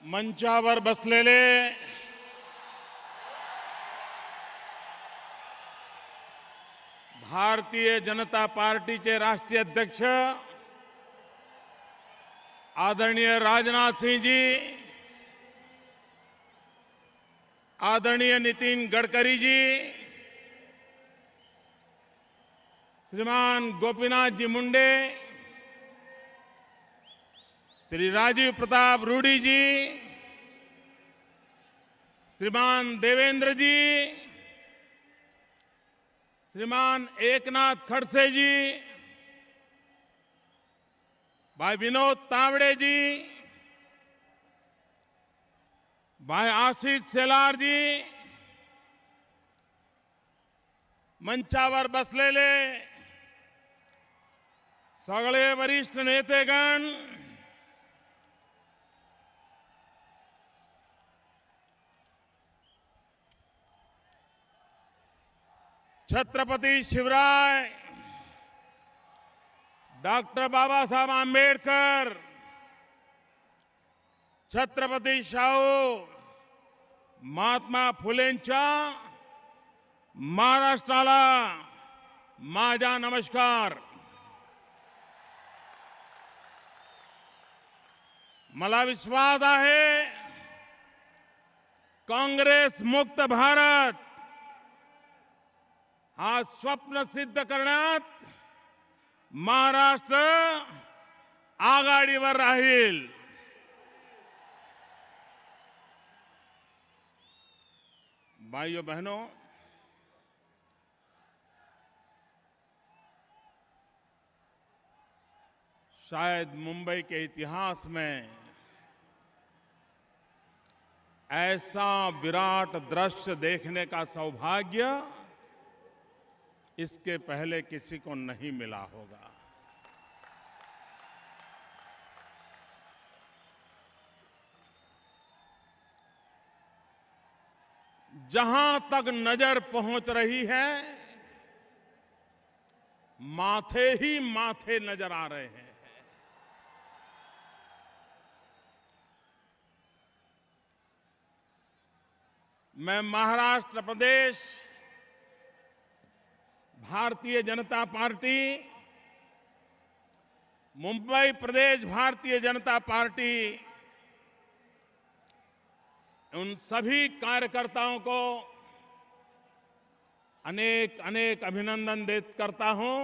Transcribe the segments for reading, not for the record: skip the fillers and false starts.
मंचावर बसलेले भारतीय जनता पार्टीचे राष्ट्रीय अध्यक्ष आदरणीय राजनाथ सिंह जी, आदरणीय नितिन गडकरी जी, श्रीमान गोपीनाथ जी मुंडे, श्री राजीव प्रताप रूडी जी, श्रीमान देवेंद्र जी, श्रीमान एकनाथ खड़से जी, भाई विनोद तावड़े जी, भाई आशीष सेलार जी, मंचावर बसलेले सगळे वरिष्ठ नेतेगण, छत्रपति शिवराय डॉक्टर बाबा साहब आंबेडकर, छत्रपति शाहू महात्मा फुलेंच्या महाराष्ट्राला माझा नमस्कार. मला विश्वास आहे काँग्रेस मुक्त भारत हा स्वप्न सिद्ध करण्यात महाराष्ट्र आघाडीवर राहील. भाइयों बहनों, शायद मुंबई के इतिहास में ऐसा विराट दृश्य देखने का सौभाग्य इसके पहले किसी को नहीं मिला होगा. जहां तक नजर पहुंच रही है, माथे ही माथे नजर आ रहे हैं. मैं महाराष्ट्र प्रदेश भारतीय जनता पार्टी, मुंबई प्रदेश भारतीय जनता पार्टी, उन सभी कार्यकर्ताओं को अनेक अनेक अभिनंदन करता हूं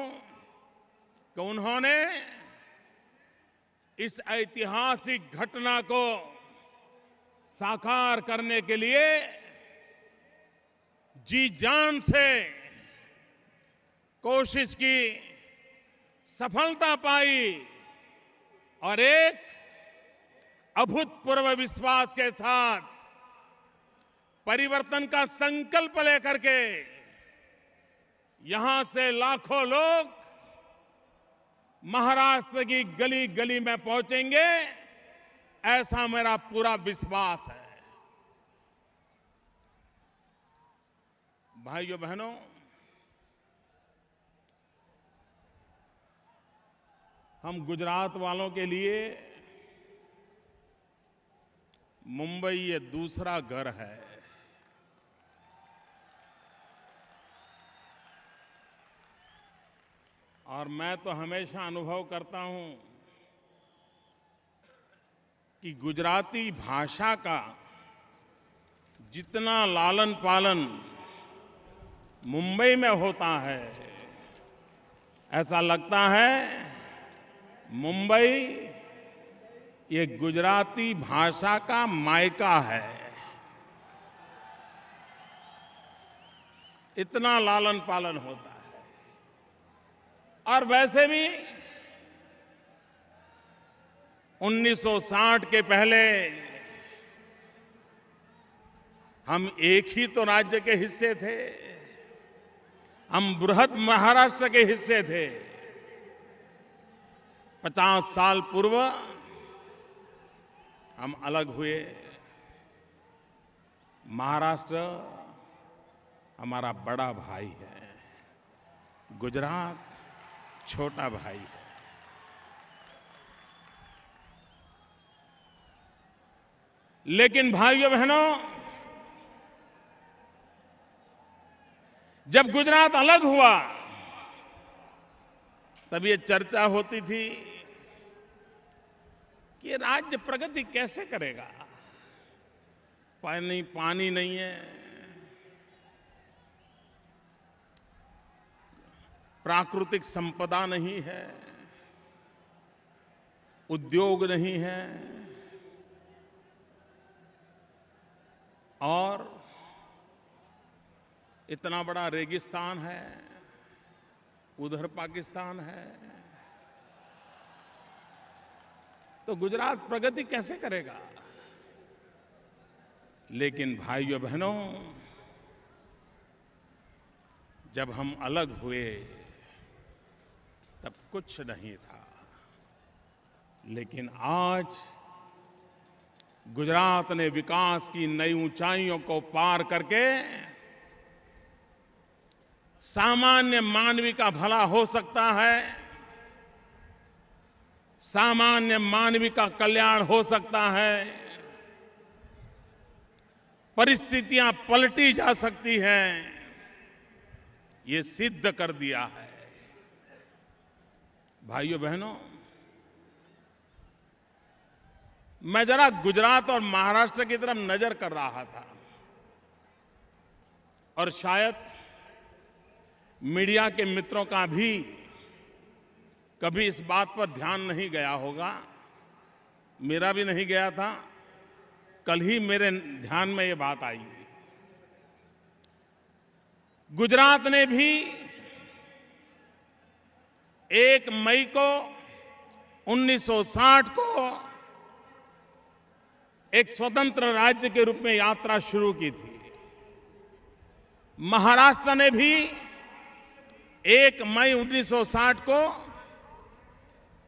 कि उन्होंने इस ऐतिहासिक घटना को साकार करने के लिए जी जान से कोशिश की, सफलता पाई और एक अभूतपूर्व विश्वास के साथ परिवर्तन का संकल्प लेकर के यहां से लाखों लोग महाराष्ट्र की गली गली में पहुंचेंगे, ऐसा मेरा पूरा विश्वास है. भाइयों बहनों, हम गुजरात वालों के लिए मुंबई ये दूसरा घर है. और मैं तो हमेशा अनुभव करता हूं कि गुजराती भाषा का जितना लालन पालन मुंबई में होता है, ऐसा लगता है मुंबई ये गुजराती भाषा का मायका है. इतना लालन पालन होता है. और वैसे भी 1960 के पहले हम एक ही तो राज्य के हिस्से थे, हम बृहद महाराष्ट्र के हिस्से थे. 50 साल पूर्व हम अलग हुए. महाराष्ट्र हमारा बड़ा भाई है, गुजरात छोटा भाई है. लेकिन भाइयों बहनों, जब गुजरात अलग हुआ तब ये चर्चा होती थी कि राज्य प्रगति कैसे करेगा। पानी नहीं है, प्राकृतिक संपदा नहीं है, उद्योग नहीं है और इतना बड़ा रेगिस्तान है, उधर पाकिस्तान है, तो गुजरात प्रगति कैसे करेगा। लेकिन भाइयों बहनों, जब हम अलग हुए तब कुछ नहीं था, लेकिन आज गुजरात ने विकास की नई ऊंचाइयों को पार करके सामान्य मानवी का भला हो सकता है, सामान्य मानवी का कल्याण हो सकता है, परिस्थितियां पलटी जा सकती हैं, ये सिद्ध कर दिया है। भाइयों बहनों, मैं जरा गुजरात और महाराष्ट्र की तरफ नजर कर रहा था और शायद मीडिया के मित्रों का भी कभी इस बात पर ध्यान नहीं गया होगा, मेरा भी नहीं गया था। कल ही मेरे ध्यान में ये बात आई। गुजरात ने भी 1 मई को 1960 को एक स्वतंत्र राज्य के रूप में यात्रा शुरू की थी। महाराष्ट्र ने भी 1 मई 1960 को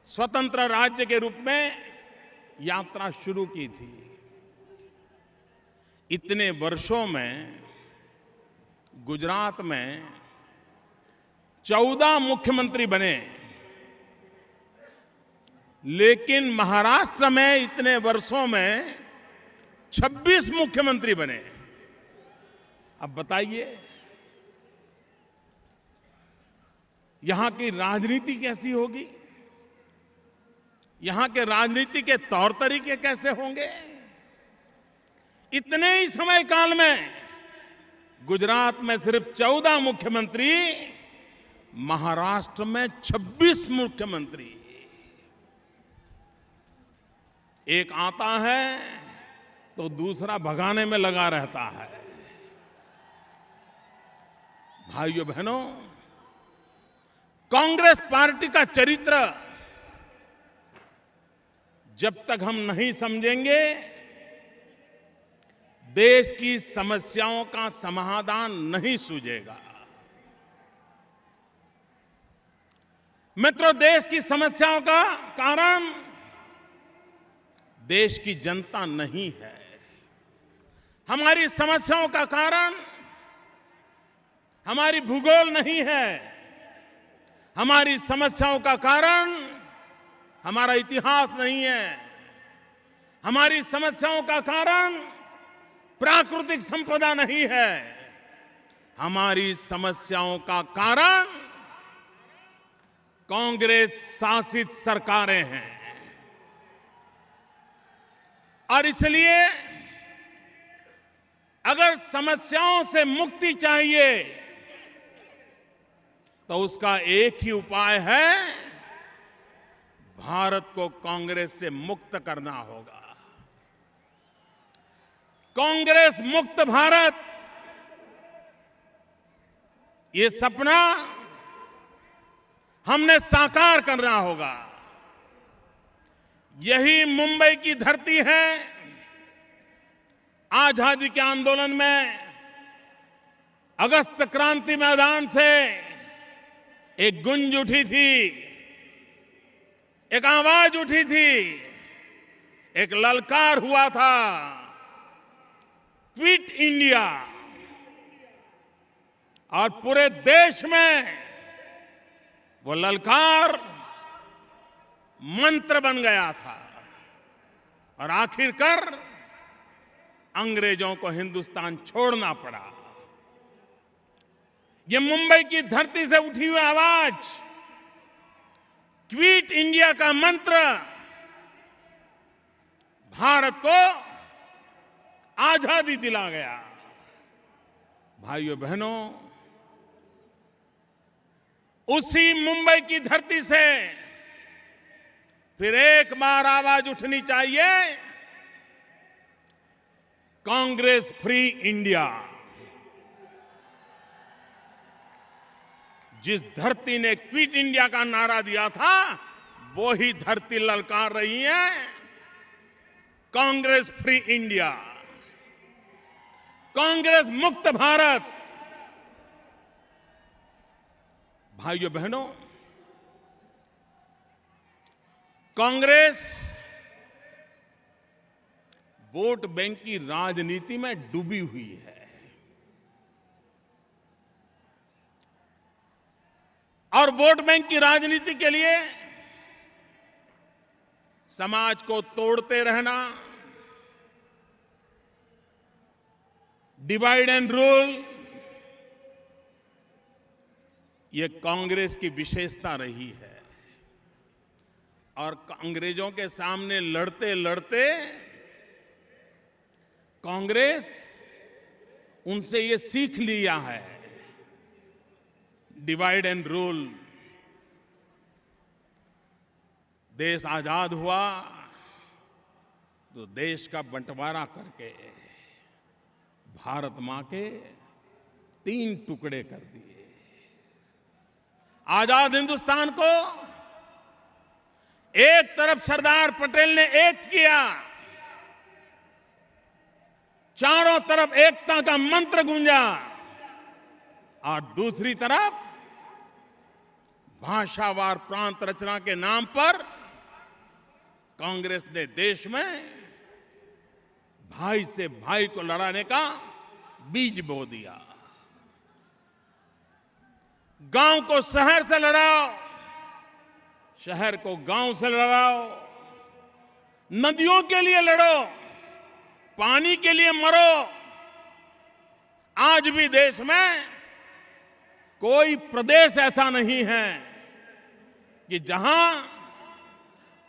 स्वतंत्र राज्य के रूप में यात्रा शुरू की थी। इतने वर्षों में गुजरात में 14 मुख्यमंत्री बने, लेकिन महाराष्ट्र में इतने वर्षों में 26 मुख्यमंत्री बने। अब बताइए, यहां की राजनीति कैसी होगी, यहां के राजनीति के तौर तरीके कैसे होंगे। इतने ही समय काल में गुजरात में सिर्फ 14 मुख्यमंत्री, महाराष्ट्र में 26 मुख्यमंत्री। एक आता है तो दूसरा भगाने में लगा रहता है। भाइयों बहनों, कांग्रेस पार्टी का चरित्र जब तक हम नहीं समझेंगे, देश की समस्याओं का समाधान नहीं सूझेगा। मित्रों, देश की समस्याओं का कारण देश की जनता नहीं है। हमारी समस्याओं का कारण हमारी भूगोल नहीं है। हमारी समस्याओं का कारण हमारा इतिहास नहीं है। हमारी समस्याओं का कारण प्राकृतिक संपदा नहीं है। हमारी समस्याओं का कारण कांग्रेस शासित सरकारें हैं। और इसलिए अगर समस्याओं से मुक्ति चाहिए तो उसका एक ही उपाय है, भारत को कांग्रेस से मुक्त करना होगा। कांग्रेस मुक्त भारत, ये सपना हमने साकार करना होगा। यही मुंबई की धरती है। आजादी के आंदोलन में अगस्त क्रांति मैदान से एक गूंज उठी थी, एक आवाज उठी थी, एक ललकार हुआ था, क्विट इंडिया। और पूरे देश में वो ललकार मंत्र बन गया था। और आखिरकार अंग्रेजों को हिंदुस्तान छोड़ना पड़ा। ये मुंबई की धरती से उठी हुई आवाज, क्विट इंडिया का मंत्र भारत को आजादी दिला गया। भाइयों बहनों, उसी मुंबई की धरती से फिर एक बार आवाज उठनी चाहिए, कांग्रेस फ्री इंडिया। जिस धरती ने क्विट इंडिया का नारा दिया था, वो ही धरती ललकार रही है कांग्रेस फ्री इंडिया, कांग्रेस मुक्त भारत। भाइयों बहनों, कांग्रेस वोट बैंक की राजनीति में डूबी हुई है और वोट बैंक की राजनीति के लिए समाज को तोड़ते रहना, डिवाइड एंड रूल, ये कांग्रेस की विशेषता रही है। और अंग्रेजों के सामने लड़ते लड़ते कांग्रेस उनसे ये सीख लिया है, डिवाइड एंड रूल। देश आजाद हुआ तो देश का बंटवारा करके भारत मां के 3 टुकड़े कर दिए। आजाद हिंदुस्तान को एक तरफ सरदार पटेल ने एक किया, चारों तरफ एकता का मंत्र गूंजा, और दूसरी तरफ भाषावार प्रांत रचना के नाम पर कांग्रेस ने देश में भाई से भाई को लड़ाने का बीज बो दिया। गांव को शहर से लड़ाओ, शहर को गांव से लड़ाओ, नदियों के लिए लड़ो, पानी के लिए मरो। आज भी देश में कोई प्रदेश ऐसा नहीं है कि जहां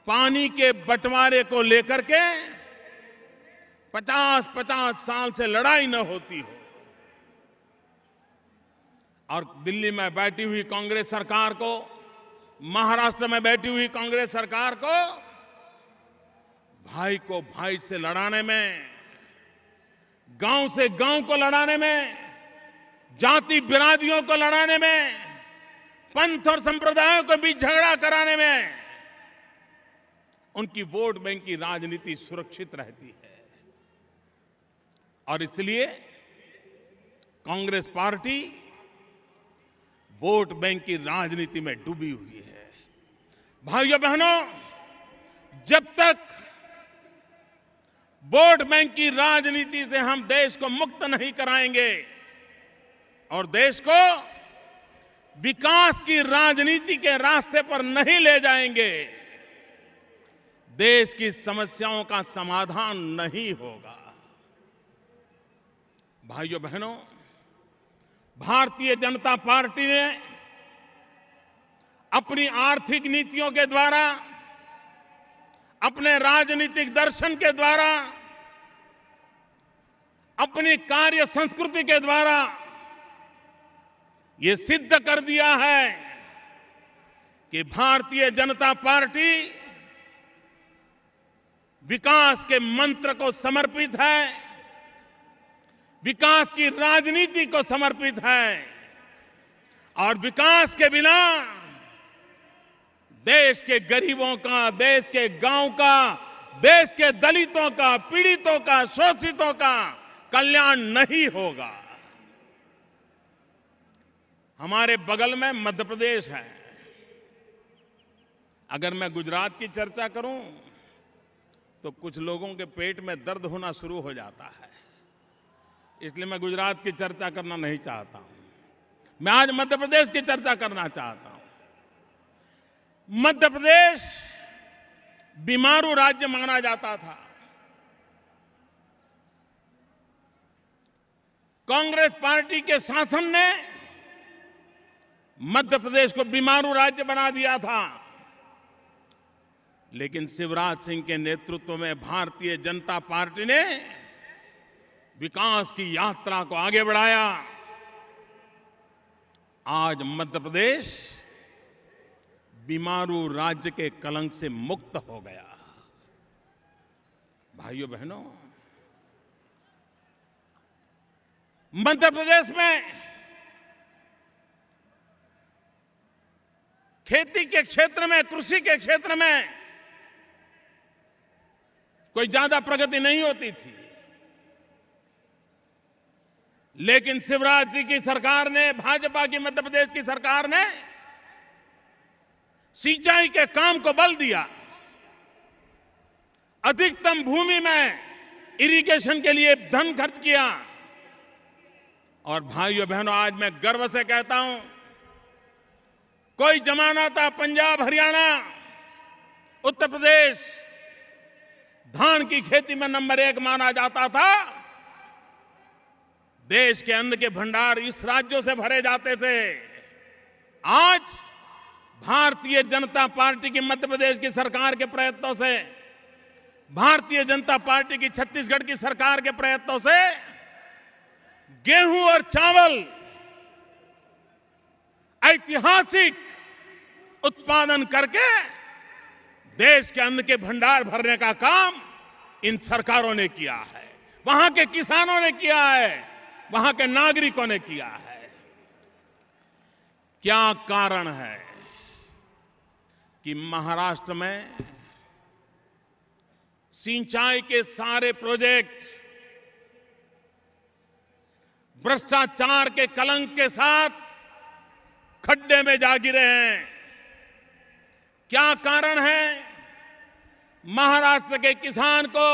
पानी के बंटवारे को लेकर के 50-50 साल से लड़ाई न होती हो। और दिल्ली में बैठी हुई कांग्रेस सरकार को, महाराष्ट्र में बैठी हुई कांग्रेस सरकार को भाई को भाई से लड़ाने में, गांव से गांव को लड़ाने में, जाति बिरादियों को लड़ाने में, पंथ और संप्रदायों के बीच झगड़ा कराने में उनकी वोट बैंक की राजनीति सुरक्षित रहती है। और इसलिए कांग्रेस पार्टी वोट बैंक की राजनीति में डूबी हुई है। भाइयों बहनों, जब तक वोट बैंक की राजनीति से हम देश को मुक्त नहीं कराएंगे और देश को विकास की राजनीति के रास्ते पर नहीं ले जाएंगे, देश की समस्याओं का समाधान नहीं होगा। भाइयों बहनों, भारतीय जनता पार्टी ने अपनी आर्थिक नीतियों के द्वारा, अपने राजनीतिक दर्शन के द्वारा, अपनी कार्य संस्कृति के द्वारा ये सिद्ध कर दिया है कि भारतीय जनता पार्टी विकास के मंत्र को समर्पित है, विकास की राजनीति को समर्पित है। और विकास के बिना देश के गरीबों का, देश के गांव का, देश के दलितों का, पीड़ितों का, शोषितों का कल्याण नहीं होगा। हमारे बगल में मध्य प्रदेश है। अगर मैं गुजरात की चर्चा करूं तो कुछ लोगों के पेट में दर्द होना शुरू हो जाता है, इसलिए मैं गुजरात की चर्चा करना नहीं चाहता हूं। मैं आज मध्य प्रदेश की चर्चा करना चाहता हूं। मध्य प्रदेश बीमारू राज्य माना जाता था। कांग्रेस पार्टी के शासन ने मध्य प्रदेश को बीमारू राज्य बना दिया था, लेकिन शिवराज सिंह के नेतृत्व में भारतीय जनता पार्टी ने विकास की यात्रा को आगे बढ़ाया। आज मध्य प्रदेश बीमारू राज्य के कलंक से मुक्त हो गया। भाइयों बहनों, मध्य प्रदेश में खेती के क्षेत्र में, कृषि के क्षेत्र में कोई ज्यादा प्रगति नहीं होती थी, लेकिन शिवराज जी की सरकार ने, भाजपा की मध्य प्रदेश की सरकार ने सिंचाई के काम को बल दिया। अधिकतम भूमि में इरिगेशन के लिए धन खर्च किया। और भाइयों बहनों, आज मैं गर्व से कहता हूं, कोई जमाना था पंजाब, हरियाणा, उत्तर प्रदेश धान की खेती में नंबर 1 माना जाता था। देश के अन्न के भंडार इस राज्यों से भरे जाते थे। आज भारतीय जनता पार्टी की मध्य प्रदेश की सरकार के प्रयत्नों से, भारतीय जनता पार्टी की छत्तीसगढ़ की सरकार के प्रयत्नों से गेहूं और चावल ऐतिहासिक उत्पादन करके देश के अन्न के भंडार भरने का काम इन सरकारों ने किया है, वहां के किसानों ने किया है, वहां के नागरिकों ने किया है। क्या कारण है कि महाराष्ट्र में सिंचाई के सारे प्रोजेक्ट भ्रष्टाचार के कलंक के साथ खड्डे में जा गिरे हैं? क्या कारण है महाराष्ट्र के किसान को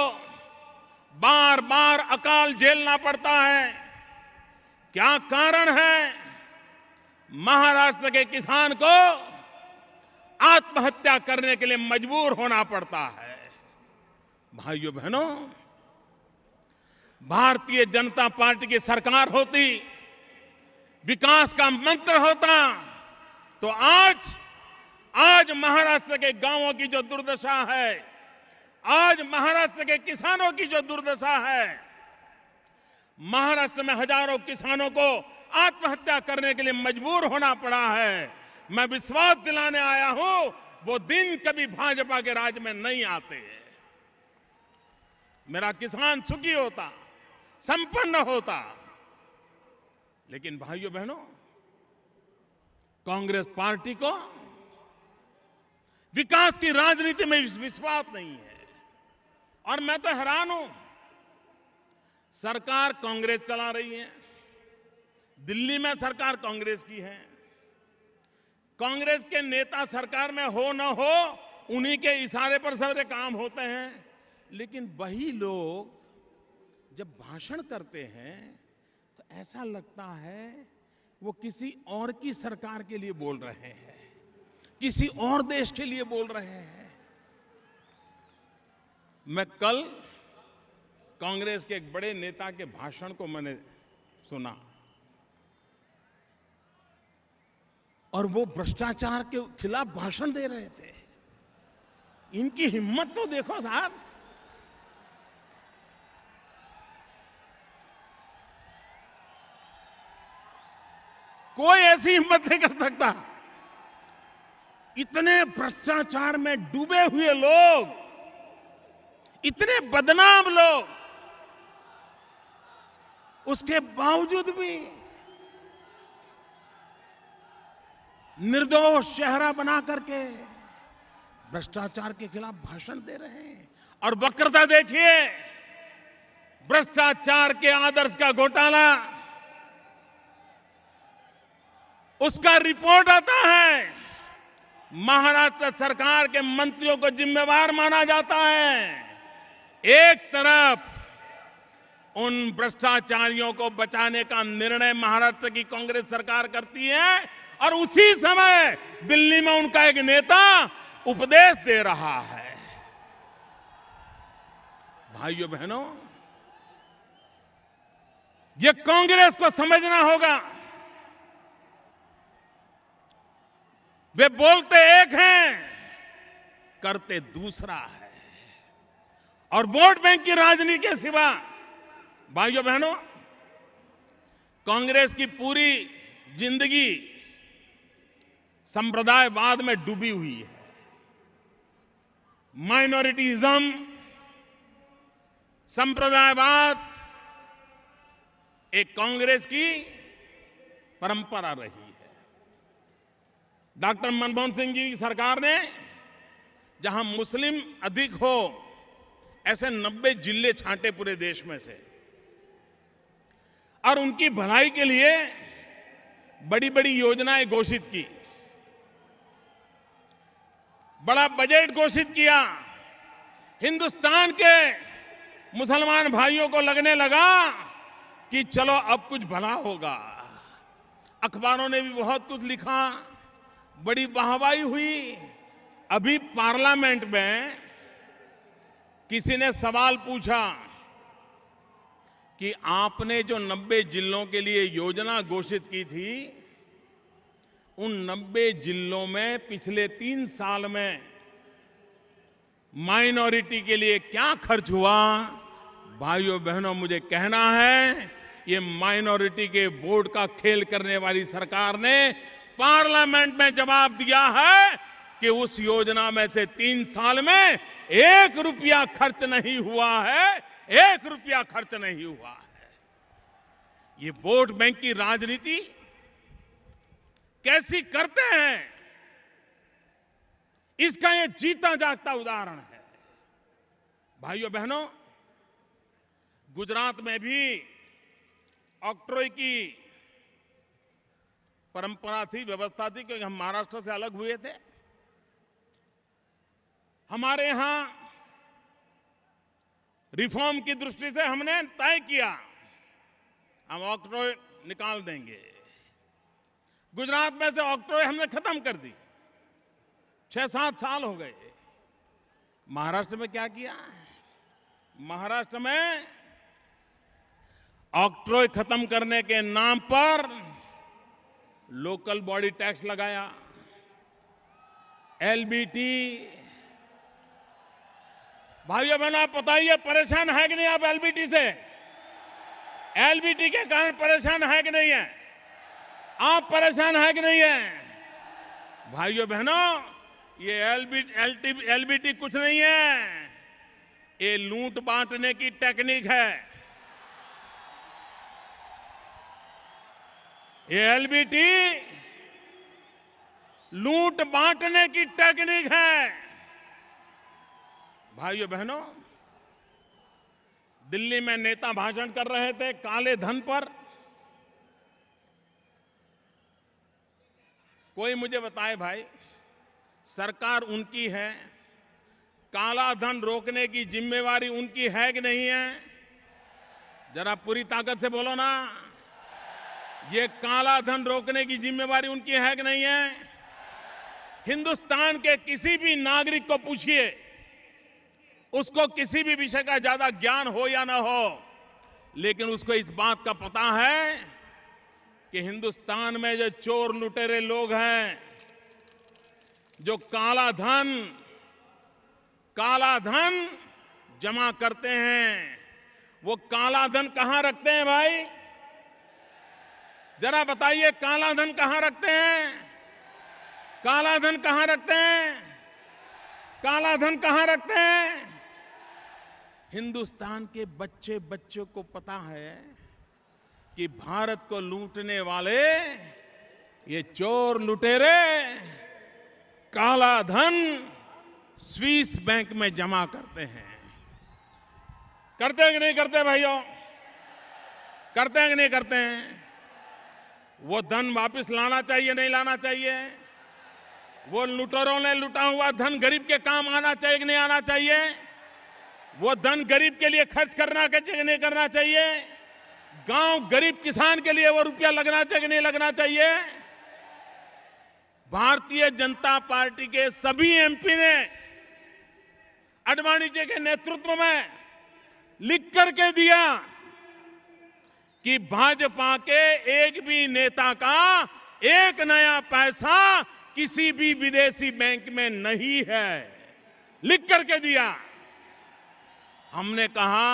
बार बार अकाल झेलना पड़ता है? क्या कारण है महाराष्ट्र के किसान को आत्महत्या करने के लिए मजबूर होना पड़ता है? भाइयों बहनों, भारतीय जनता पार्टी की सरकार होती, विकास का मंत्र होता, तो आज महाराष्ट्र के गांवों की जो दुर्दशा है, आज महाराष्ट्र के किसानों की जो दुर्दशा है, महाराष्ट्र में हजारों किसानों को आत्महत्या करने के लिए मजबूर होना पड़ा है, मैं विश्वास दिलाने आया हूं वो दिन कभी भाजपा के राज में नहीं आते। मेरा किसान सुखी होता, संपन्न होता। लेकिन भाइयों बहनों, कांग्रेस पार्टी को विकास की राजनीति में विश्वास नहीं है। और मैं तो हैरान हूं, सरकार कांग्रेस चला रही है, दिल्ली में सरकार कांग्रेस की है, कांग्रेस के नेता सरकार में हो न हो उन्हीं के इशारे पर सारे काम होते हैं, लेकिन वही लोग जब भाषण करते हैं तो ऐसा लगता है वो किसी और की सरकार के लिए बोल रहे हैं, किसी और देश के लिए बोल रहे हैं। मैं कल कांग्रेस के एक बड़े नेता के भाषण को मैंने सुना और वो भ्रष्टाचार के खिलाफ भाषण दे रहे थे। इनकी हिम्मत तो देखो साहब। कोई ऐसी हिम्मत नहीं कर सकता। इतने भ्रष्टाचार में डूबे हुए लोग, इतने बदनाम लोग, उसके बावजूद भी निर्दोष चेहरा बना करके भ्रष्टाचार के खिलाफ भाषण दे रहे हैं। और वक्रता देखिए, भ्रष्टाचार के आदर्श का घोटाला, उसका रिपोर्ट आता है, महाराष्ट्र सरकार के मंत्रियों को जिम्मेवार माना जाता है। एक तरफ उन भ्रष्टाचारियों को बचाने का निर्णय महाराष्ट्र की कांग्रेस सरकार करती है और उसी समय दिल्ली में उनका एक नेता उपदेश दे रहा है। भाइयों बहनों, ये कांग्रेस को समझना होगा। वे बोलते एक हैं, करते दूसरा है। और वोट बैंक की राजनीति के सिवा भाइयों बहनों, कांग्रेस की पूरी जिंदगी संप्रदायवाद में डूबी हुई है। माइनॉरिटीज्म, संप्रदायवाद एक कांग्रेस की परंपरा रही है। डॉक्टर मनमोहन सिंह जी की सरकार ने जहां मुस्लिम अधिक हो ऐसे 90 जिले छांटे पूरे देश में से, और उनकी भलाई के लिए बड़ी बड़ी योजनाएं घोषित की, बड़ा बजट घोषित किया। हिंदुस्तान के मुसलमान भाइयों को लगने लगा कि चलो अब कुछ भला होगा। अखबारों ने भी बहुत कुछ लिखा, बड़ी वाहवाही हुई। अभी पार्लियामेंट में किसी ने सवाल पूछा कि आपने जो 90 जिलों के लिए योजना घोषित की थी, उन 90 जिलों में पिछले 3 साल में माइनॉरिटी के लिए क्या खर्च हुआ? भाइयों बहनों, मुझे कहना है, ये माइनॉरिटी के वोट का खेल करने वाली सरकार ने पार्लियामेंट में जवाब दिया है कि उस योजना में से 3 साल में 1 रुपया खर्च नहीं हुआ है। 1 रुपया खर्च नहीं हुआ है। ये वोट बैंक की राजनीति कैसी करते हैं, इसका ये जीता जागता उदाहरण है। भाइयों बहनों, गुजरात में भी ऑक्ट्रॉय की परंपरा थी, व्यवस्था थी, क्योंकि हम महाराष्ट्र से अलग हुए थे। हमारे यहां रिफॉर्म की दृष्टि से हमने तय किया हम ऑक्ट्रॉय निकाल देंगे। गुजरात में से ऑक्ट्रॉय हमने खत्म कर दी। 6-7 साल हो गए। महाराष्ट्र में क्या किया? महाराष्ट्र में ऑक्ट्रॉय खत्म करने के नाम पर लोकल बॉडी टैक्स लगाया, एलबीटी। भाइयों बहनों, आप बताइए, परेशान है कि नहीं आप एलबीटी से? एलबीटी के कारण परेशान है कि नहीं है? आप परेशान है कि नहीं है? भाइयों बहनों, ये एलबीटी कुछ नहीं है, ये लूट बांटने की टेक्निक है। ये एलबीटी लूट बांटने की टेक्निक है। भाइयों बहनों, दिल्ली में नेता भाषण कर रहे थे काले धन पर। कोई मुझे बताए भाई, सरकार उनकी है, काला धन रोकने की जिम्मेवारी उनकी है कि नहीं है? जरा पूरी ताकत से बोलो ना। ये काला धन रोकने की जिम्मेवारी उनकी है कि नहीं है? हिंदुस्तान के किसी भी नागरिक को पूछिए, उसको किसी भी विषय का ज्यादा ज्ञान हो या ना हो, लेकिन उसको इस बात का पता है कि हिंदुस्तान में जो चोर लुटेरे लोग हैं, जो काला धन जमा करते हैं, वो काला धन कहां रखते हैं भाई? जरा बताइए, काला धन कहां रखते हैं? काला धन कहां रखते हैं? काला धन कहां रखते हैं? हिंदुस्तान के बच्चों को पता है कि भारत को लूटने वाले ये चोर लुटेरे काला धन स्विस बैंक में जमा करते हैं। करते हैं कि नहीं करते भाइयों? करते हैं कि नहीं करते हैं? वो धन वापस लाना चाहिए, नहीं लाना चाहिए? वो लुटेरों ने लुटा हुआ धन गरीब के काम आना चाहिए कि नहीं आना चाहिए? वो धन गरीब के लिए खर्च करना चाहिए, नहीं करना चाहिए? गांव गरीब किसान के लिए वो रुपया लगना चाहिए कि नहीं लगना चाहिए? भारतीय जनता पार्टी के सभी एमपी ने आडवाणी जी के नेतृत्व में लिख करके दिया कि भाजपा के एक भी नेता का एक नया पैसा किसी भी विदेशी बैंक में नहीं है, लिख करके दिया। हमने कहा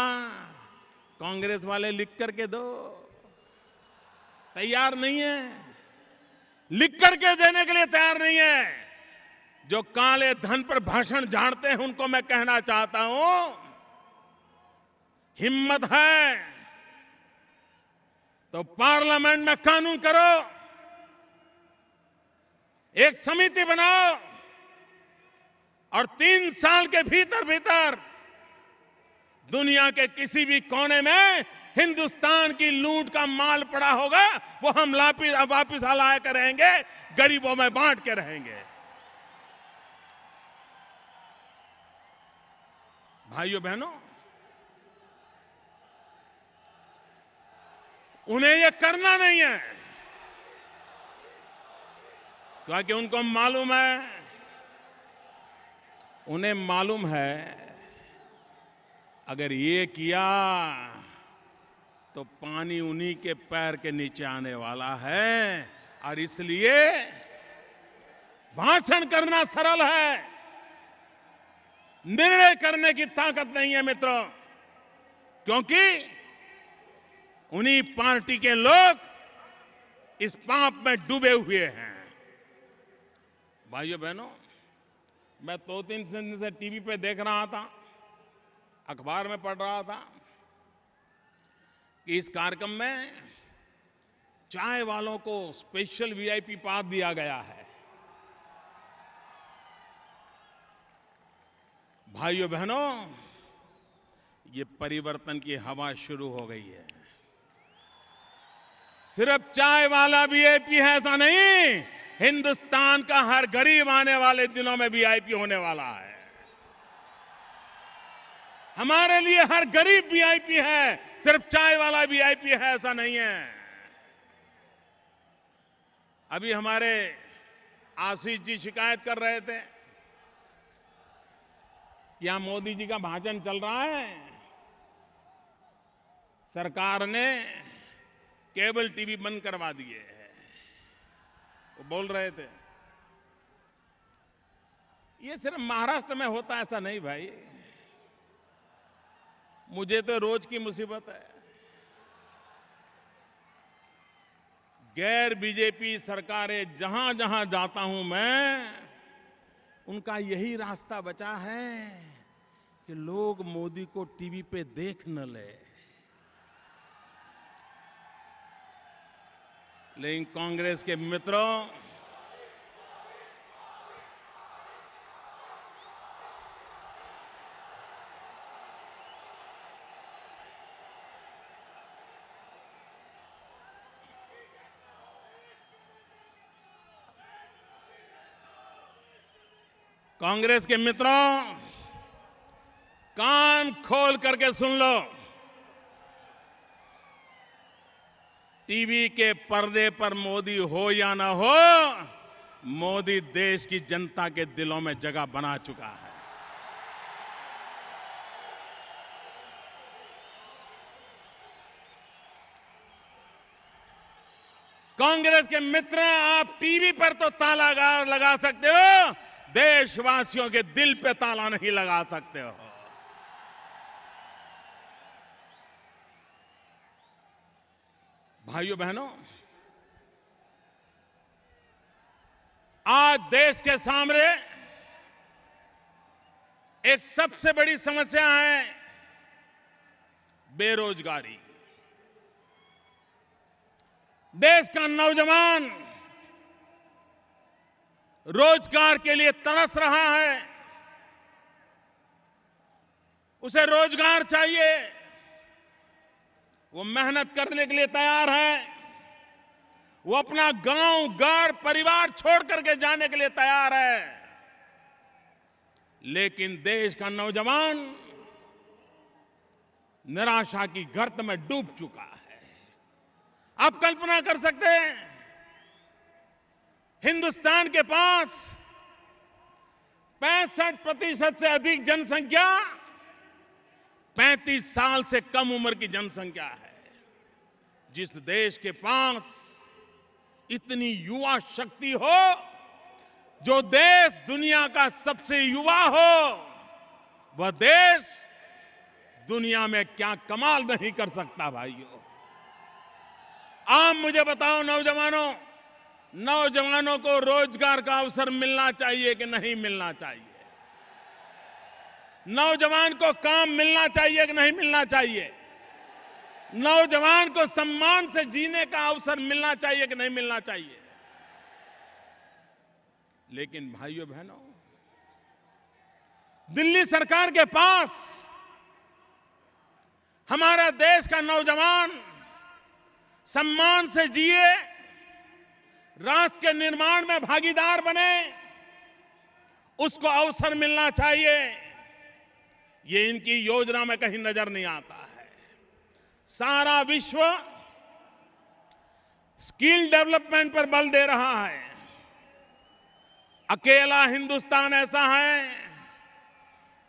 कांग्रेस वाले लिख करके दो, तैयार नहीं है, लिख करके देने के लिए तैयार नहीं है। जो काले धन पर भाषण झाड़ते हैं उनको मैं कहना चाहता हूं, हिम्मत है तो पार्लियामेंट में कानून करो, एक समिति बनाओ और 3 साल के भीतर भीतर दुनिया के किसी भी कोने में हिंदुस्तान की लूट का माल पड़ा होगा वो हम वापिस लाया करेंगे, गरीबों में बांट के रहेंगे। भाइयों बहनों, उन्हें ये करना नहीं है क्योंकि उनको मालूम है, उन्हें मालूम है अगर ये किया तो पानी उन्हीं के पैर के नीचे आने वाला है। और इसलिए भाषण करना सरल है, निर्णय करने की ताकत नहीं है मित्रों, क्योंकि उन्हीं पार्टी के लोग इस पाप में डूबे हुए हैं। भाइयों बहनों, मैं 2-3 दिन से टीवी पे देख रहा था, अखबार में पढ़ रहा था कि इस कार्यक्रम में चाय वालों को स्पेशल वीआईपी पास दिया गया है। भाइयों बहनों, ये परिवर्तन की हवा शुरू हो गई है। सिर्फ चाय वाला वीआईपी है ऐसा नहीं, हिंदुस्तान का हर गरीब आने वाले दिनों में वीआईपी होने वाला है। हमारे लिए हर गरीब वीआईपी है, सिर्फ चाय वाला वीआईपी है ऐसा नहीं है। अभी हमारे आशीष जी शिकायत कर रहे थे कि यहां मोदी जी का भाषण चल रहा है, सरकार ने केबल टीवी बंद करवा दिए हैं। वो बोल रहे थे ये सिर्फ महाराष्ट्र में होता है ऐसा नहीं भाई, मुझे तो रोज की मुसीबत है। गैर बीजेपी सरकारें जहां जहां जाता हूं मैं, उनका यही रास्ता बचा है कि लोग मोदी को टीवी पे देख न ले। लेकिन कांग्रेस के मित्रों, कांग्रेस के मित्रों, कान खोल करके सुन लो। टीवी के पर्दे पर मोदी हो या ना हो, मोदी देश की जनता के दिलों में जगह बना चुका है। कांग्रेस के मित्र, आप टीवी पर तो ताला लगा सकते हो, देशवासियों के दिल पे ताला नहीं लगा सकते हो। भाइयों बहनों, आज देश के सामने एक सबसे बड़ी समस्या है बेरोजगारी। देश का नौजवान रोजगार के लिए तरस रहा है, उसे रोजगार चाहिए, वो मेहनत करने के लिए तैयार है, वो अपना गांव, घर, परिवार छोड़ करके जाने के लिए तैयार है। लेकिन देश का नौजवान निराशा की गर्त में डूब चुका है। आप कल्पना कर सकते हैं, हिंदुस्तान के पास 65% से अधिक जनसंख्या 35 साल से कम उम्र की जनसंख्या है। जिस देश के पास इतनी युवा शक्ति हो, जो देश दुनिया का सबसे युवा हो, वह देश दुनिया में क्या कमाल नहीं कर सकता भाइयों। आप मुझे बताओ नौजवानों को रोजगार का अवसर मिलना चाहिए कि नहीं मिलना चाहिए? नौजवान को काम मिलना चाहिए कि नहीं मिलना चाहिए? नौजवान को सम्मान से जीने का अवसर मिलना चाहिए कि नहीं मिलना चाहिए? लेकिन भाइयों बहनों, दिल्ली सरकार के पास हमारा देश का नौजवान सम्मान से जिए, राष्ट्र के निर्माण में भागीदार बने, उसको अवसर मिलना चाहिए, ये इनकी योजना में कहीं नजर नहीं आता है। सारा विश्व स्किल डेवलपमेंट पर बल दे रहा है, अकेला हिंदुस्तान ऐसा है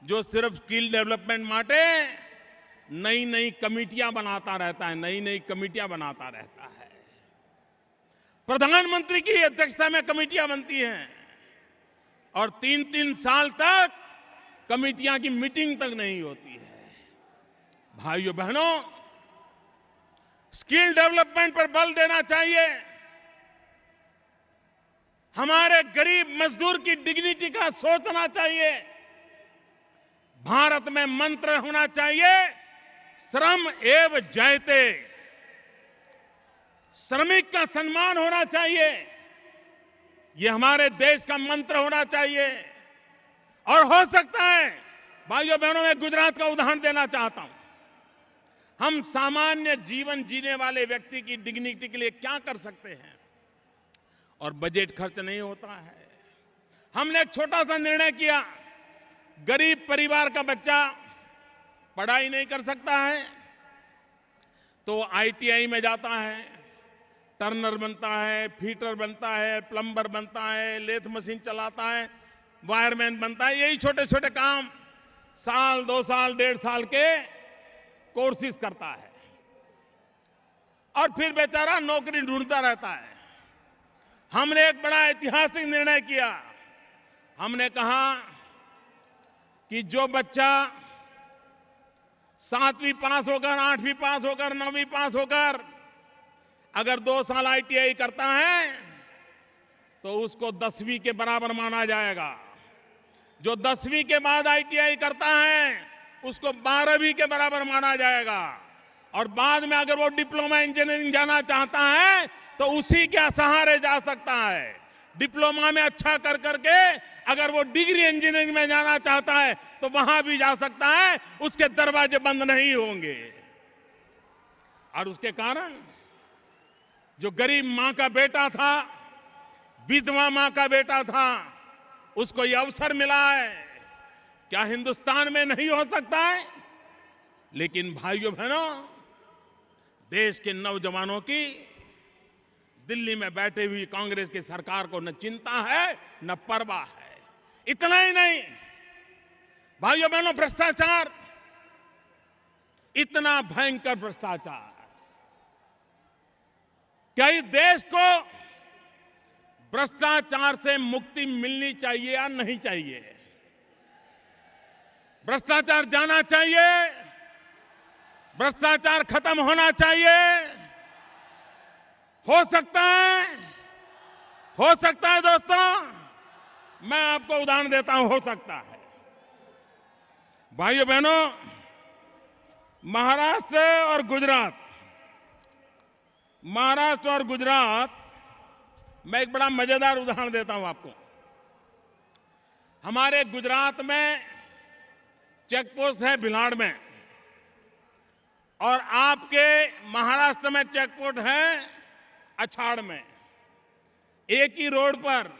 जो सिर्फ स्किल डेवलपमेंट माटे नई नई कमिटियां बनाता रहता है, प्रधानमंत्री की अध्यक्षता में कमिटियां बनती हैं और 3-3 साल तक कमिटियां की मीटिंग तक नहीं होती है। भाइयों बहनों, स्किल डेवलपमेंट पर बल देना चाहिए। हमारे गरीब मजदूर की डिग्निटी का सोचना चाहिए। भारत में मंत्र होना चाहिए, श्रम एव जयते, श्रमिक का सम्मान होना चाहिए। ये हमारे देश का मंत्र होना चाहिए। और हो सकता है भाइयों बहनों, मैं गुजरात का उदाहरण देना चाहता हूं। हम सामान्य जीवन जीने वाले व्यक्ति की डिग्निटी के लिए क्या कर सकते हैं, और बजट खर्च नहीं होता है। हमने एक छोटा सा निर्णय किया, गरीब परिवार का बच्चा पढ़ाई नहीं कर सकता है तो आईटीआई में जाता है, टर्नर बनता है, फीटर बनता है, प्लम्बर बनता है, लेथ मशीन चलाता है, वायरमैन बनता है। यही छोटे छोटे काम साल 2 साल 1.5 साल के कोर्सेज करता है और फिर बेचारा नौकरी ढूंढता रहता है। हमने एक बड़ा ऐतिहासिक निर्णय किया। हमने कहा कि जो बच्चा 7वीं पास होकर, 8वीं पास होकर, 9वीं पास होकर अगर 2 साल आईटीआई करता है तो उसको 10वीं के बराबर माना जाएगा। जो 10वीं के बाद आईटीआई करता है उसको 12वीं के बराबर माना जाएगा। और बाद में अगर वो डिप्लोमा इंजीनियरिंग जाना चाहता है तो उसी के सहारे जा सकता है। डिप्लोमा में अच्छा कर करके अगर वो डिग्री इंजीनियरिंग में जाना चाहता है तो वहां भी जा सकता है, उसके दरवाजे बंद नहीं होंगे। और उसके कारण जो गरीब मां का बेटा था, विधवा मां का बेटा था, उसको यह अवसर मिला है। क्या हिंदुस्तान में नहीं हो सकता है? लेकिन भाइयों बहनों, देश के नौजवानों की दिल्ली में बैठे हुई कांग्रेस की सरकार को न चिंता है न परवाह है। इतना ही नहीं भाइयों बहनों, भ्रष्टाचार, इतना भयंकर भ्रष्टाचार, क्या इस देश को भ्रष्टाचार से मुक्ति मिलनी चाहिए या नहीं चाहिए? भ्रष्टाचार जाना चाहिए, भ्रष्टाचार खत्म होना चाहिए। हो सकता है दोस्तों, मैं आपको उदाहरण देता हूं, हो सकता है। भाइयों बहनों, महाराष्ट्र और गुजरात मैं एक बड़ा मजेदार उदाहरण देता हूं आपको। हमारे गुजरात में चेक पोस्ट है भिलाड़ में, और आपके महाराष्ट्र में चेक पोस्ट है अछाड़ में। एक ही रोड पर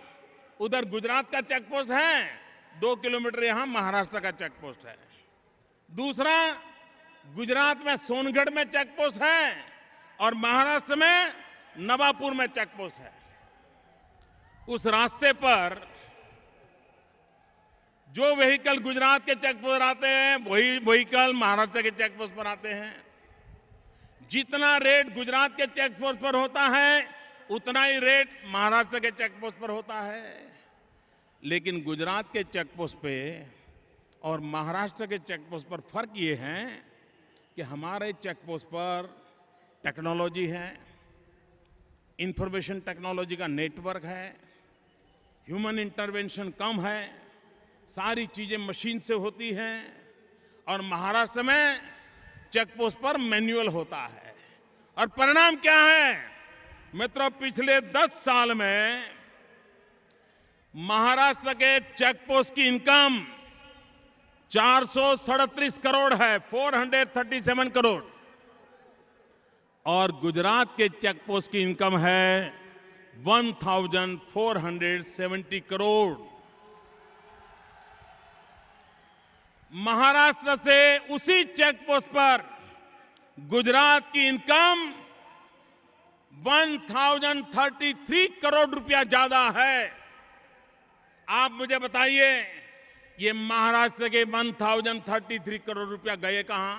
उधर गुजरात का चेक पोस्ट है, 2 किलोमीटर यहां महाराष्ट्र का चेक पोस्ट है। दूसरा, गुजरात में सोनगढ़ में चेक पोस्ट है और महाराष्ट्र में नवापुर में चेक पोस्ट है। उस रास्ते पर जो व्हीकल गुजरात के चेक पोस्ट पर आते हैं, वही व्हीकल महाराष्ट्र के चेक पोस्ट पर आते हैं। जितना रेट गुजरात के चेक पोस्ट पर होता है उतना ही रेट महाराष्ट्र के चेक पोस्ट पर होता है। लेकिन गुजरात के चेक पोस्ट पे और महाराष्ट्र के चेक पोस्ट पर फर्क ये है कि हमारे चेक पोस्ट पर टेक्नोलॉजी है, इंफॉर्मेशन टेक्नोलॉजी का नेटवर्क है, ह्यूमन इंटरवेंशन कम है, सारी चीजें मशीन से होती हैं। और महाराष्ट्र में चेक पोस्ट पर मैनुअल होता है। और परिणाम क्या है मित्रों? पिछले 10 साल में महाराष्ट्र के चेक पोस्ट की इनकम 437 करोड़ है, 437 करोड़। और गुजरात के चेक पोस्ट की इनकम है 1470 करोड़। महाराष्ट्र से उसी चेक पोस्ट पर गुजरात की इनकम 1033 करोड़ रुपया ज्यादा है। आप मुझे बताइए ये महाराष्ट्र के 1033 करोड़ रुपया गए कहां?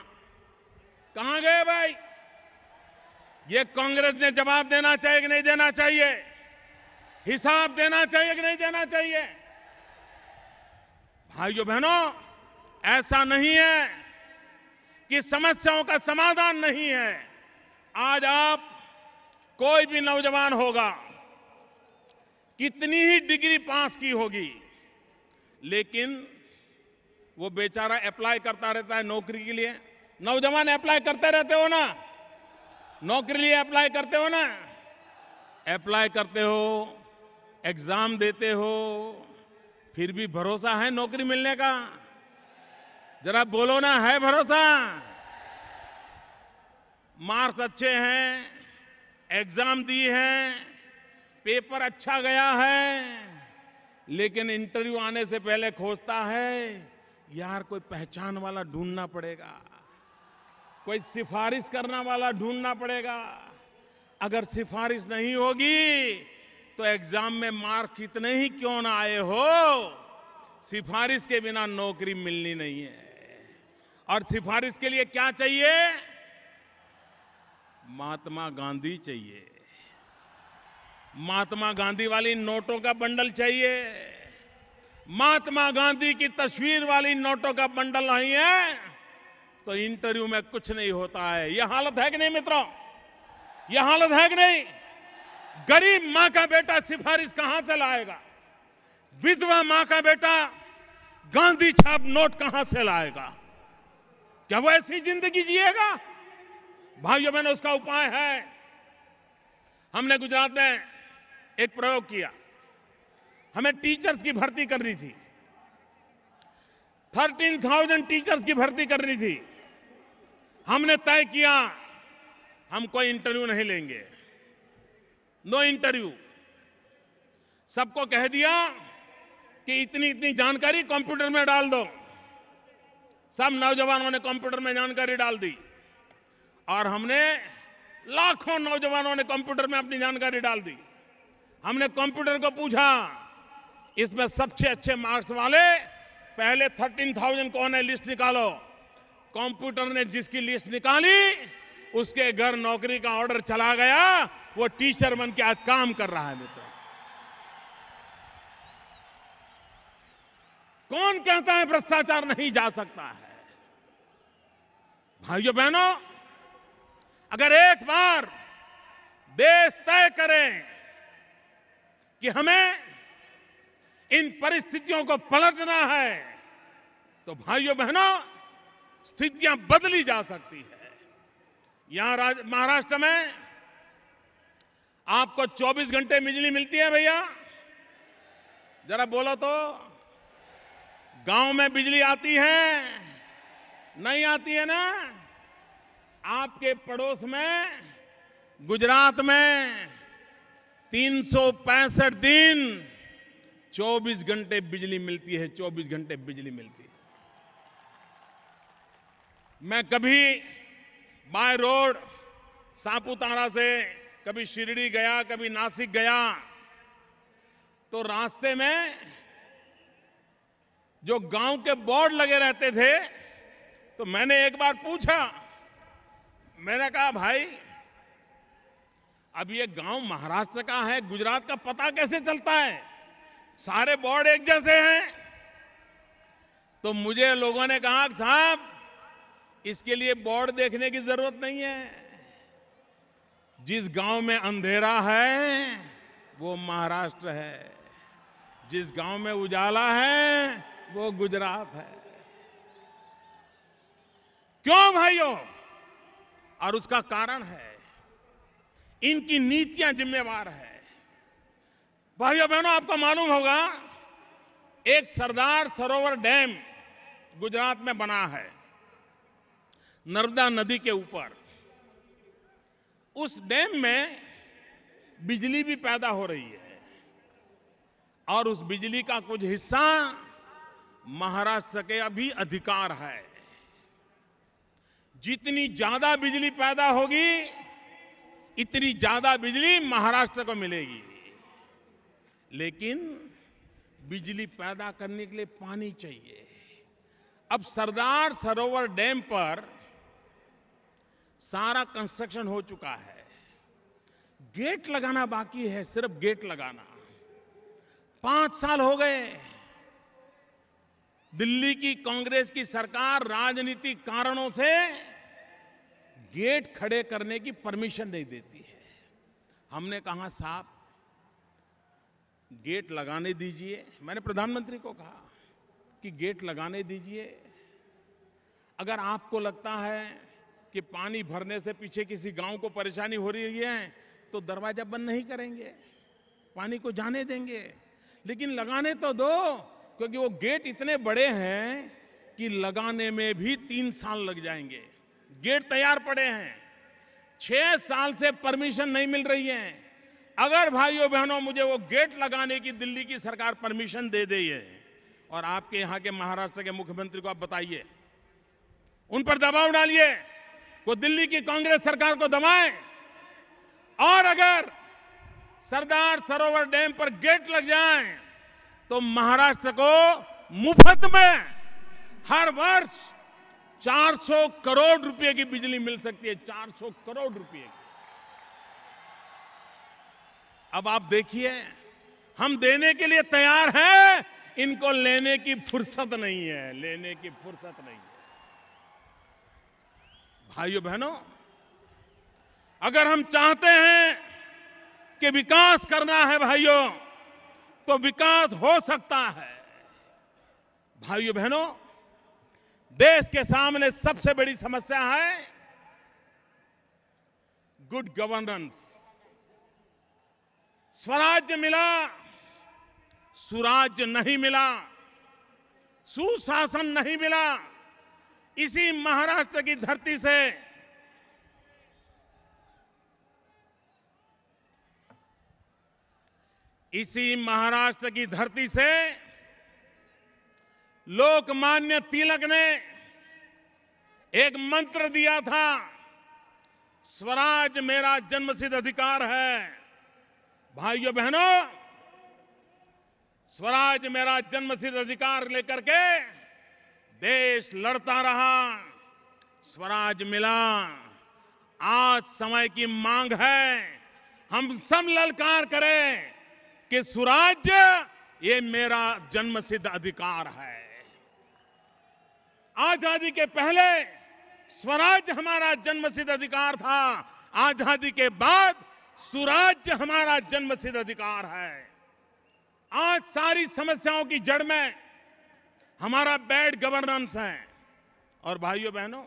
कहां गए भाई? ये कांग्रेस ने जवाब देना चाहिए कि नहीं देना चाहिए? हिसाब देना चाहिए कि नहीं देना चाहिए? भाइयों बहनों, ऐसा नहीं है कि समस्याओं का समाधान नहीं है। आज आप कोई भी नौजवान होगा, कितनी ही डिग्री पास की होगी, लेकिन वो बेचारा अप्लाई करता रहता है नौकरी के लिए। नौजवान अप्लाई करते रहते हो ना, नौकरी लिए अप्लाई करते हो ना, अप्लाई करते हो, एग्जाम देते हो, फिर भी भरोसा है नौकरी मिलने का? जरा बोलो ना, है भरोसा? मार्क्स अच्छे हैं, एग्जाम दी है, पेपर अच्छा गया है, लेकिन इंटरव्यू आने से पहले खोजता है यार कोई पहचान वाला ढूंढना पड़ेगा, कोई सिफारिश करना वाला ढूंढना पड़ेगा। अगर सिफारिश नहीं होगी तो एग्जाम में मार्क कितने ही क्यों ना आए हो, सिफारिश के बिना नौकरी मिलनी नहीं है। और सिफारिश के लिए क्या चाहिए? महात्मा गांधी चाहिए, महात्मा गांधी वाली नोटों का बंडल चाहिए। महात्मा गांधी की तस्वीर वाली नोटों का बंडल नहीं है तो इंटरव्यू में कुछ नहीं होता है। यह हालत है कि नहीं मित्रों? यह हालत है कि नहीं? गरीब मां का बेटा सिफारिश कहां से लाएगा? विधवा मां का बेटा गांधी छाप नोट कहां से लाएगा? क्या वो ऐसी जिंदगी जिएगा? भाइयों बहनों, उसका उपाय है। हमने गुजरात में एक प्रयोग किया। हमें टीचर्स की भर्ती करनी थी, 13,000 टीचर्स की भर्ती करनी थी। हमने तय किया हम कोई इंटरव्यू नहीं लेंगे, नो इंटरव्यू। सबको कह दिया कि इतनी इतनी जानकारी कंप्यूटर में डाल दो। सब नौजवानों ने कंप्यूटर में जानकारी डाल दी और हमने लाखों नौजवानों ने कंप्यूटर में अपनी जानकारी डाल दी। हमने कंप्यूटर को पूछा इसमें सबसे अच्छे मार्क्स वाले पहले 13,000 कौन है, लिस्ट निकालो। कंप्यूटर ने जिसकी लिस्ट निकाली उसके घर नौकरी का ऑर्डर चला गया, वो टीचर बन के आज काम कर रहा है। मित्र, कौन कहता है भ्रष्टाचार नहीं जा सकता है? भाइयों बहनों, अगर एक बार देश तय करे कि हमें इन परिस्थितियों को पलटना है तो भाइयों बहनों स्थितियां बदली जा सकती है। यहां महाराष्ट्र में आपको 24 घंटे बिजली मिलती है भैया, जरा बोलो तो। गांव में बिजली आती है? नहीं आती है ना? आपके पड़ोस में गुजरात में 365 दिन 24 घंटे बिजली मिलती है, 24 घंटे बिजली मिलती है। मैं कभी बाय रोड सापुतारा से कभी शिरडी गया, कभी नासिक गया, तो रास्ते में जो गांव के बोर्ड लगे रहते थे, तो मैंने एक बार पूछा, मैंने कहा भाई अब ये गांव महाराष्ट्र का है, गुजरात का पता कैसे चलता है? सारे बोर्ड एक जैसे हैं। तो मुझे लोगों ने कहा साहब इसके लिए बोर्ड देखने की जरूरत नहीं है, जिस गांव में अंधेरा है वो महाराष्ट्र है, जिस गांव में उजाला है वो गुजरात है। क्यों भाइयों? और उसका कारण है इनकी नीतियां जिम्मेवार है। भाइयों बहनों, आपको मालूम होगा एक सरदार सरोवर डैम गुजरात में बना है नर्मदा नदी के ऊपर। उस डैम में बिजली भी पैदा हो रही है और उस बिजली का कुछ हिस्सा महाराष्ट्र के अभी अधिकार है। जितनी ज्यादा बिजली पैदा होगी इतनी ज्यादा बिजली महाराष्ट्र को मिलेगी। लेकिन बिजली पैदा करने के लिए पानी चाहिए। अब सरदार सरोवर डैम पर सारा कंस्ट्रक्शन हो चुका है, गेट लगाना बाकी है, सिर्फ गेट लगाना। 5 साल हो गए। दिल्ली की कांग्रेस की सरकार राजनीतिक कारणों से गेट खड़े करने की परमिशन नहीं देती है। हमने कहा साहब गेट लगाने दीजिए। मैंने प्रधानमंत्री को कहा कि गेट लगाने दीजिए। अगर आपको लगता है कि पानी भरने से पीछे किसी गांव को परेशानी हो रही है तो दरवाजा बंद नहीं करेंगे, पानी को जाने देंगे, लेकिन लगाने तो दो, क्योंकि वो गेट इतने बड़े हैं कि लगाने में भी 3 साल लग जाएंगे। गेट तैयार पड़े हैं, 6 साल से परमिशन नहीं मिल रही है। अगर भाइयों बहनों मुझे वो गेट लगाने की दिल्ली की सरकार परमिशन दे दे और आपके यहां के महाराष्ट्र के मुख्यमंत्री को आप बताइए, उन पर दबाव डालिए, वो दिल्ली की कांग्रेस सरकार को दबाएं, और अगर सरदार सरोवर डैम पर गेट लग जाएं तो महाराष्ट्र को मुफ्त में हर वर्ष 400 करोड़ रुपए की बिजली मिल सकती है। 400 करोड़ रुपए की। अब आप देखिए, हम देने के लिए तैयार हैं, इनको लेने की फुर्सत नहीं है, लेने की फुर्सत नहीं है। भाइयों बहनों, अगर हम चाहते हैं कि विकास करना है भाइयों, तो विकास हो सकता है। भाइयों बहनों, देश के सामने सबसे बड़ी समस्या है गुड गवर्नेंस। स्वराज्य मिला, सुराज्य नहीं मिला, सुशासन नहीं मिला। इसी महाराष्ट्र की धरती से लोकमान्य तिलक ने एक मंत्र दिया था, स्वराज मेरा जन्मसिद्ध अधिकार है। भाइयों बहनों, स्वराज मेरा जन्मसिद्ध अधिकार लेकर के देश लड़ता रहा, स्वराज मिला। आज समय की मांग है, हम सब ललकार करें कि स्वराज्य ये मेरा जन्मसिद्ध अधिकार है। आजादी के पहले स्वराज्य हमारा जन्मसिद्ध अधिकार था, आजादी के बाद स्वराज्य हमारा जन्मसिद्ध अधिकार है। आज सारी समस्याओं की जड़ में हमारा बैड गवर्नेंस है। और भाइयों बहनों,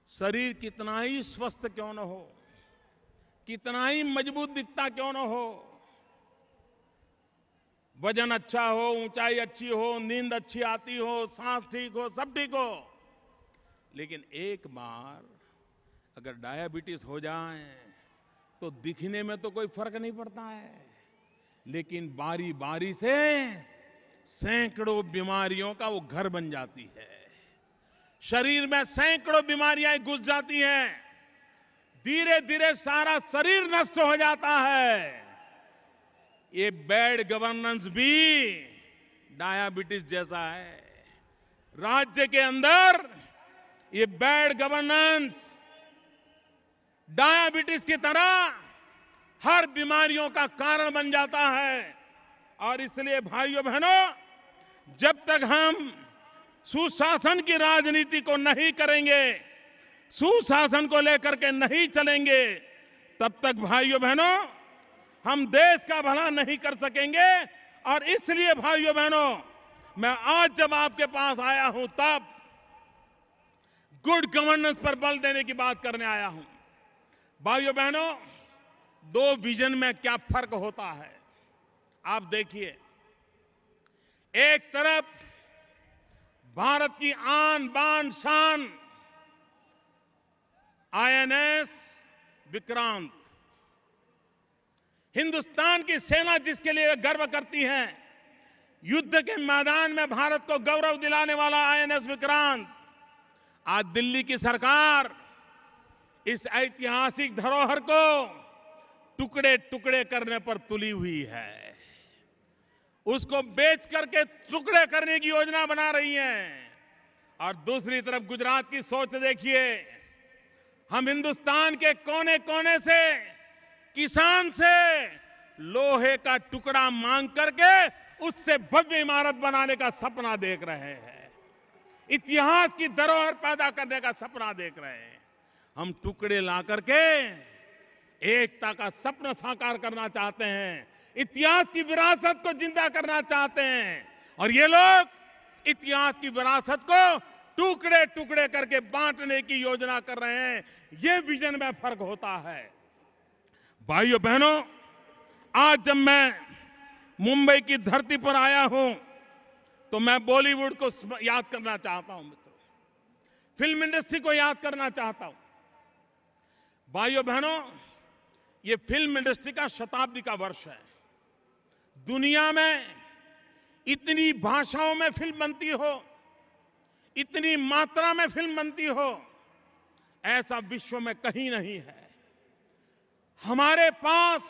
शरीर कितना ही स्वस्थ क्यों न हो, कितना ही मजबूत दिखता क्यों न हो, वजन अच्छा हो, ऊंचाई अच्छी हो, नींद अच्छी आती हो, सांस ठीक हो, सब ठीक हो, लेकिन एक बार अगर डायबिटीज हो जाए तो दिखने में तो कोई फर्क नहीं पड़ता है, लेकिन बारी बारी से सैकड़ों बीमारियों का वो घर बन जाती है। शरीर में सैकड़ों बीमारियां घुस जाती हैं, धीरे धीरे सारा शरीर नष्ट हो जाता है। ये बैड गवर्नेंस भी डायबिटीज जैसा है। राज्य के अंदर ये बैड गवर्नेंस डायबिटीज की तरह हर बीमारियों का कारण बन जाता है। और इसलिए भाइयों बहनों, जब तक हम सुशासन की राजनीति को नहीं करेंगे, सुशासन को लेकर के नहीं चलेंगे, तब तक भाइयों बहनों हम देश का भला नहीं कर सकेंगे। और इसलिए भाइयों बहनों, मैं आज जब आपके पास आया हूं तब गुड गवर्नेंस पर बल देने की बात करने आया हूं। भाइयों बहनों, दो विजन में क्या फर्क होता है आप देखिए। एक तरफ भारत की आन बान शान आईएनएस विक्रांत, हिंदुस्तान की सेना जिसके लिए गर्व करती है, युद्ध के मैदान में भारत को गौरव दिलाने वाला आईएनएस विक्रांत, आज दिल्ली की सरकार इस ऐतिहासिक धरोहर को टुकड़े टुकड़े करने पर तुली हुई है। उसको बेच करके टुकड़े करने की योजना बना रही है। और दूसरी तरफ गुजरात की सोच देखिए। हम हिंदुस्तान के कोने कोने से किसान से लोहे का टुकड़ा मांग करके उससे भव्य इमारत बनाने का सपना देख रहे हैं। इतिहास की धरोहर पैदा करने का सपना देख रहे हैं। हम टुकड़े ला करके एकता का सपना साकार करना चाहते हैं, इतिहास की विरासत को जिंदा करना चाहते हैं। और ये लोग इतिहास की विरासत को टुकड़े टुकड़े करके बांटने की योजना कर रहे हैं। ये विजन में फर्क होता है। भाइयों बहनों, आज जब मैं मुंबई की धरती पर आया हूं तो मैं बॉलीवुड को याद करना चाहता हूं मित्रों, फिल्म इंडस्ट्री को याद करना चाहता हूं। भाइयों बहनों, ये फिल्म इंडस्ट्री का शताब्दी का वर्ष है। दुनिया में इतनी भाषाओं में फिल्म बनती हो, इतनी मात्रा में फिल्म बनती हो, ऐसा विश्व में कहीं नहीं है। हमारे पास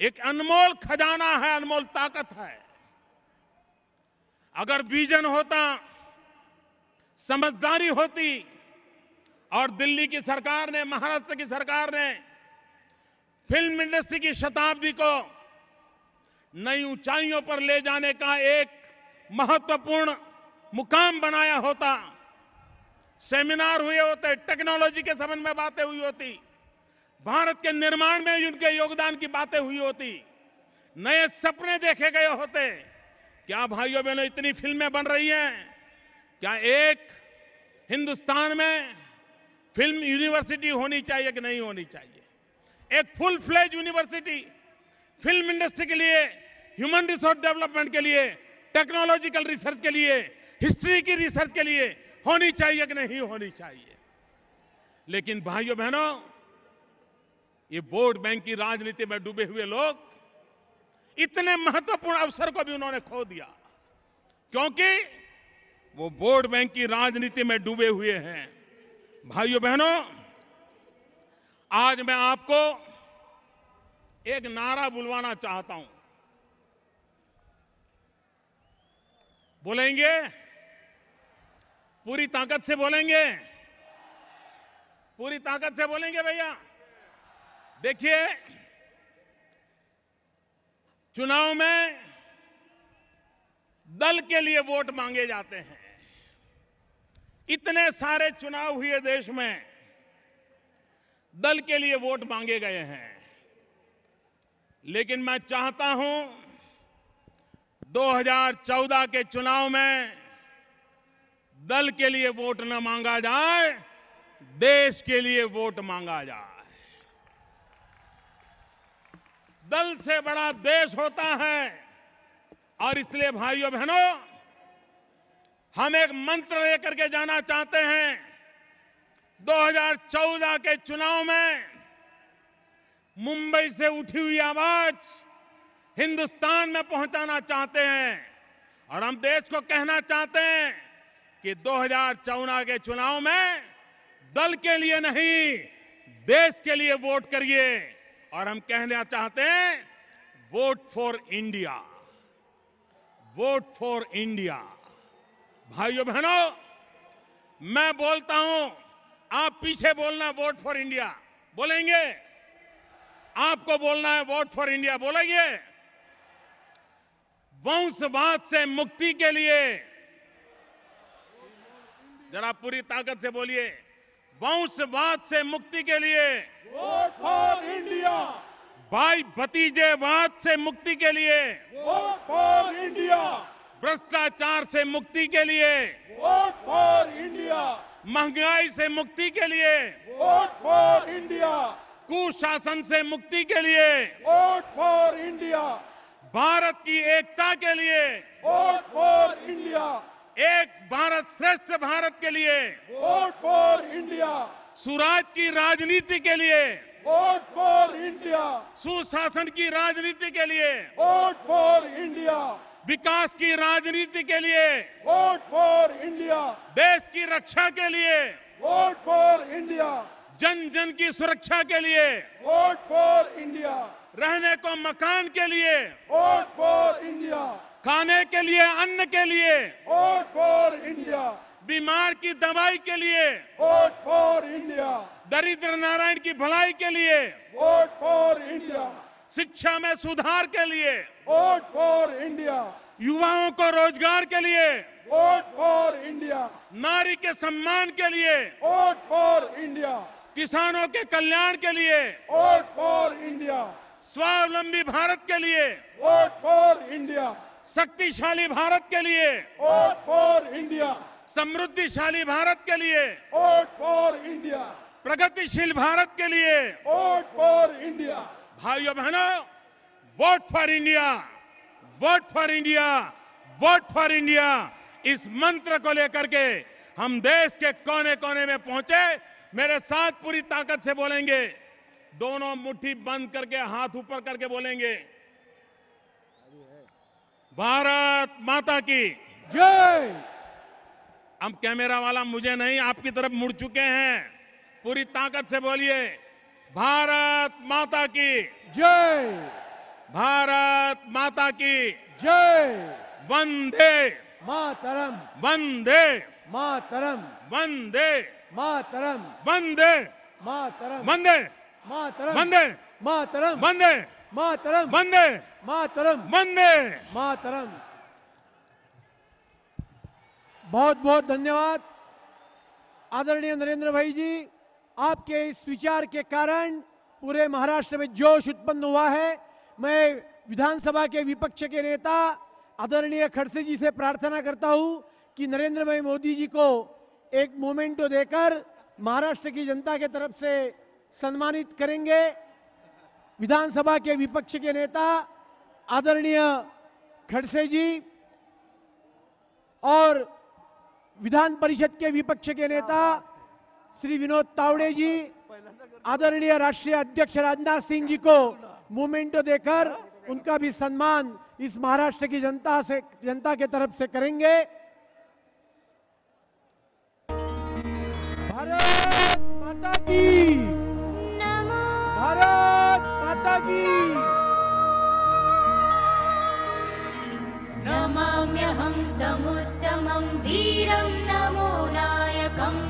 एक अनमोल खजाना है, अनमोल ताकत है। अगर विजन होता, समझदारी होती और दिल्ली की सरकार ने, महाराष्ट्र की सरकार ने फिल्म इंडस्ट्री की शताब्दी को नई ऊंचाइयों पर ले जाने का एक महत्वपूर्ण मुकाम बनाया होता, सेमिनार हुए होते, टेक्नोलॉजी के संबंध में बातें हुई होती, भारत के निर्माण में उनके योगदान की बातें हुई होती, नए सपने देखे गए होते। क्या भाइयों बहनों, इतनी फिल्में बन रही हैं? क्या एक हिंदुस्तान में फिल्म यूनिवर्सिटी होनी चाहिए कि नहीं होनी चाहिए? एक full fledge university film industry के लिए, ह्यूमन रिसोर्स डेवलपमेंट के लिए, टेक्नोलॉजिकल रिसर्च के लिए, हिस्ट्री की रिसर्च के लिए होनी चाहिए कि नहीं होनी चाहिए? लेकिन भाइयों बहनों, ये वोट बैंक की राजनीति में डूबे हुए लोग इतने महत्वपूर्ण अवसर को भी उन्होंने खो दिया, क्योंकि वो वोट बैंक की राजनीति में डूबे हुए हैं। भाइयों बहनों, आज मैं आपको एक नारा बुलवाना चाहता हूं। बोलेंगे? पूरी ताकत से बोलेंगे? पूरी ताकत से बोलेंगे भैया? देखिए, चुनाव में दल के लिए वोट मांगे जाते हैं। इतने सारे चुनाव हुए देश में, दल के लिए वोट मांगे गए हैं। लेकिन मैं चाहता हूं 2014 के चुनाव में दल के लिए वोट न मांगा जाए, देश के लिए वोट मांगा जाए। दल से बड़ा देश होता है। और इसलिए भाइयों बहनों, हम एक मंत्र लेकर के जाना चाहते हैं। 2014 के चुनाव में मुंबई से उठी हुई आवाज हिंदुस्तान में पहुंचाना चाहते हैं। और हम देश को कहना चाहते हैं कि 2014 के चुनाव में दल के लिए नहीं, देश के लिए वोट करिए। और हम कहना चाहते हैं, vote for India, vote for India. भाइयों बहनों, मैं बोलता हूं, आप पीछे बोलना वोट फॉर इंडिया। बोलेंगे? आपको बोलना है वोट फॉर इंडिया, बोलेंगे? वंशवाद से मुक्ति के लिए जरा पूरी ताकत से बोलिए, वंशवाद से मुक्ति के लिए वोट फॉर इंडिया, भाई भतीजेवाद से मुक्ति के लिए वोट फॉर इंडिया, भ्रष्टाचार से मुक्ति के लिए वोट फॉर इंडिया, महंगाई से मुक्ति के लिए वोट फॉर इंडिया, कुशासन से मुक्ति के लिए वोट फॉर इंडिया, भारत की एकता के लिए वोट फॉर इंडिया, एक भारत श्रेष्ठ भारत के लिए वोट फॉर इंडिया, सुराज की राजनीति के लिए वोट फॉर इंडिया, सुशासन की राजनीति के लिए वोट फॉर इंडिया, विकास की राजनीति के लिए वोट फॉर इंडिया, देश की रक्षा के लिए वोट फॉर इंडिया, जन जन की सुरक्षा के लिए वोट फॉर इंडिया, रहने को मकान के लिए वोट फॉर इंडिया, खाने के लिए अन्न के लिए वोट फॉर इंडिया, बीमार की दवाई के लिए वोट फॉर इंडिया, दरिद्र नारायण की भलाई के लिए वोट फॉर इंडिया, शिक्षा में सुधार के लिए वोट फॉर इंडिया, युवाओं को रोजगार के लिए वोट फॉर इंडिया, नारी के सम्मान के लिए वोट फॉर इंडिया, किसानों के कल्याण के लिए वोट फॉर इंडिया, स्वावलंबी भारत के लिए वोट फॉर इंडिया, शक्तिशाली भारत के लिए वोट फॉर इंडिया, समृद्धिशाली भारत के लिए वोट फॉर इंडिया, प्रगतिशील भारत के लिए वोट फॉर इंडिया, भाइयों बहनों, vote for India, vote for India, vote for India, इस मंत्र को लेकर के हम देश के कोने कोने में पहुंचे। मेरे साथ पूरी ताकत से बोलेंगे, दोनों मुट्ठी बंद करके हाथ ऊपर करके बोलेंगे, भारत माता की जय। अब कैमरा वाला मुझे नहीं, आपकी तरफ मुड़ चुके हैं। पूरी ताकत से बोलिए, भारत माता की जय, भारत माता की जय, वंदे मातरम, वंदे मातरम, वंदे मातरम, वंदे मातरम, वंदे मातरम, वंदे मातरम, वंदे मातरम, वंदे मातरम, वंदे। मातरम। बहुत बहुत धन्यवाद आदरणीय नरेंद्र भाई जी, आपके इस विचार के कारण पूरे महाराष्ट्र में जोश उत्पन्न हुआ है। मैं विधानसभा के विपक्ष के नेता आदरणीय खड़से जी से प्रार्थना करता हूं कि नरेंद्र भाई मोदी जी को एक मोमेंटो देकर महाराष्ट्र की जनता के तरफ से सम्मानित करेंगे। विधानसभा के विपक्ष के नेता आदरणीय खड़से जी और विधान परिषद के विपक्ष के नेता श्री विनोद तावड़े जी, आदरणीय राष्ट्रीय अध्यक्ष राजनाथ सिंह जी को मोमेंटो देकर उनका भी सम्मान इस महाराष्ट्र की जनता के तरफ से करेंगे। भारत माता की, भारत माता की। नमाम्यहं तमुत्तमं वीरं नमो नायकम्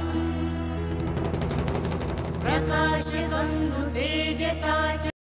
प्रकाशगङ्गु तेजसा